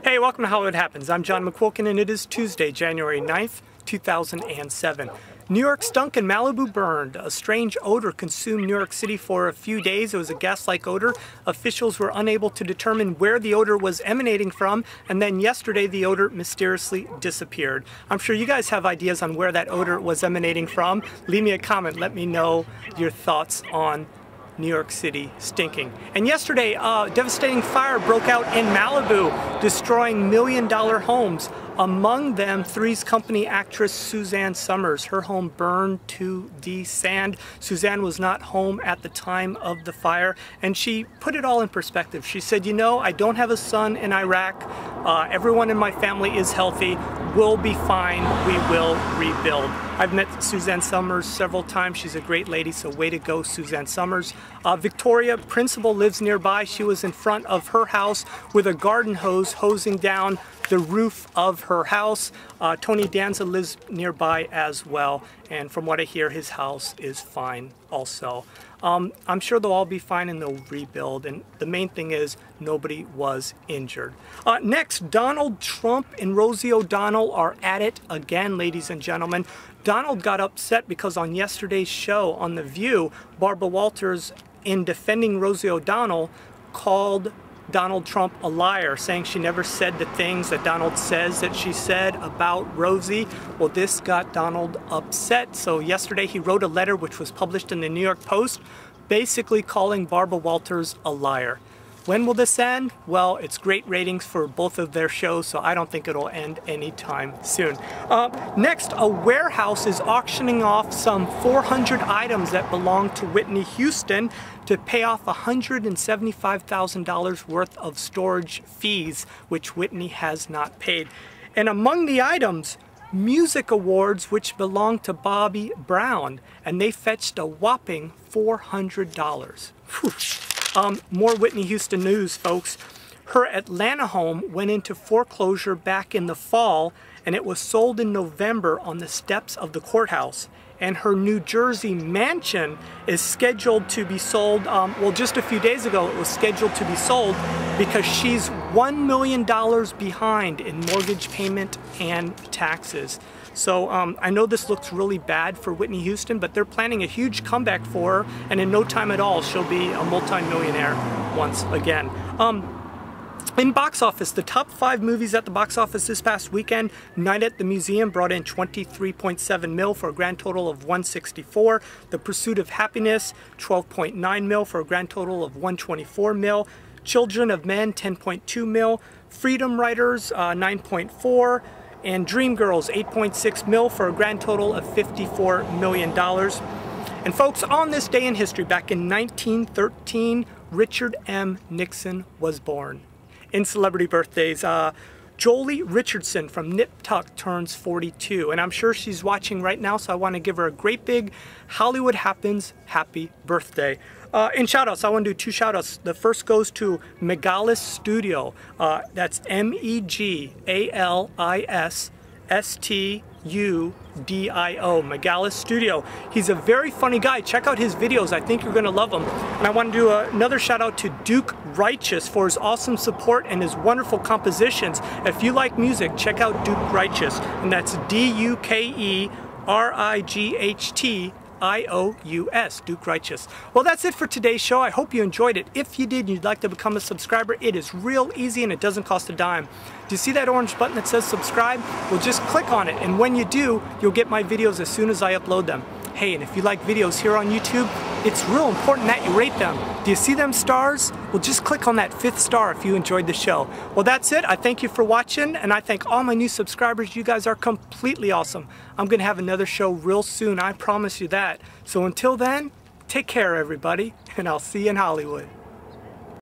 Hey, welcome to Hollywood Happens. I'm John McQuilkin and it is Tuesday, January 9th, 2007. New York stunk and Malibu burned. A strange odor consumed New York City for a few days. It was a gas-like odor. Officials were unable to determine where the odor was emanating from, and then yesterday the odor mysteriously disappeared. I'm sure you guys have ideas on where that odor was emanating from. Leave me a comment. Let me know your thoughts on New York City stinking. And yesterday, a devastating fire broke out in Malibu, destroying million-dollar homes. Among them, Three's Company actress Suzanne Somers. Her home burned to the sand. Suzanne was not home at the time of the fire, and she put it all in perspective. She said, you know, I don't have a son in Iraq. Everyone in my family is healthy. We'll be fine. We will rebuild. I've met Suzanne Somers several times. She's a great lady, so way to go, Suzanne Somers. Victoria Principal lives nearby. She was in front of her house with a garden hose hosing down the roof of her house. Tony Danza lives nearby as well, and from what I hear, his house is fine also. I'm sure they'll all be fine and they'll rebuild, and the main thing is nobody was injured. Next, Donald Trump and Rosie O'Donnell are at it again, ladies and gentlemen. Donald got upset because on yesterday's show on The View, Barbara Walters, in defending Rosie O'Donnell, called Donald Trump a liar, saying she never said the things that Donald says that she said about Rosie. Well, this got Donald upset, so yesterday he wrote a letter which was published in the New York Post, basically calling Barbara Walters a liar. When will this end? Well, it's great ratings for both of their shows, so I don't think it'll end anytime soon. Next, a warehouse is auctioning off some 400 items that belong to Whitney Houston to pay off $175,000 worth of storage fees, which Whitney has not paid. And among the items, music awards which belong to Bobby Brown, and they fetched a whopping $400. Whew. More Whitney Houston news, folks. Her Atlanta home went into foreclosure back in the fall, and it was sold in November on the steps of the courthouse. And her New Jersey mansion is scheduled to be sold, well, just a few days ago it was scheduled to be sold because she's $1 million behind in mortgage payment and taxes. So I know this looks really bad for Whitney Houston, but they're planning a huge comeback for her, and in no time at all, she'll be a multi-millionaire once again. In box office, the top 5 movies at the box office this past weekend: Night at the Museum brought in $23.7 mil for a grand total of $164. The Pursuit of Happiness, $12.9 mil for a grand total of $124 mil. Children of Men, $10.2 mil. Freedom Writers, $9.4. and Dreamgirls, $8.6 mil for a grand total of $54 million. And folks, on this day in history, back in 1913, Richard M. Nixon was born. In celebrity birthdays, Jolie Richardson from Nip Tuck turns 42, and I'm sure she's watching right now, so I want to give her a great big Hollywood Happens happy birthday. In shoutouts, I want to do 2 shoutouts. The first goes to Megalis Studio. That's M-E-G-A-L-I-S-S-T-U-D-I-O, Megalis Studio. He's a very funny guy. Check out his videos. I think you're going to love them. And I want to do another shout out to DukeRightious for his awesome support and his wonderful compositions. If you like music, check out DukeRightious, and that's D-U-K-E-R-I-G-H-T I-O-U-S, DukeRightious. Well, that's it for today's show. I hope you enjoyed it. If you did and you'd like to become a subscriber, it is real easy and it doesn't cost a dime. Do you see that orange button that says subscribe? Well, just click on it, and when you do, you'll get my videos as soon as I upload them. Hey, and if you like videos here on YouTube, it's real important that you rate them. Do you see them stars? Well, just click on that 5th star if you enjoyed the show. Well, that's it. I thank you for watching, and I thank all my new subscribers. You guys are completely awesome. I'm going to have another show real soon. I promise you that. So until then, take care, everybody, and I'll see you in Hollywood.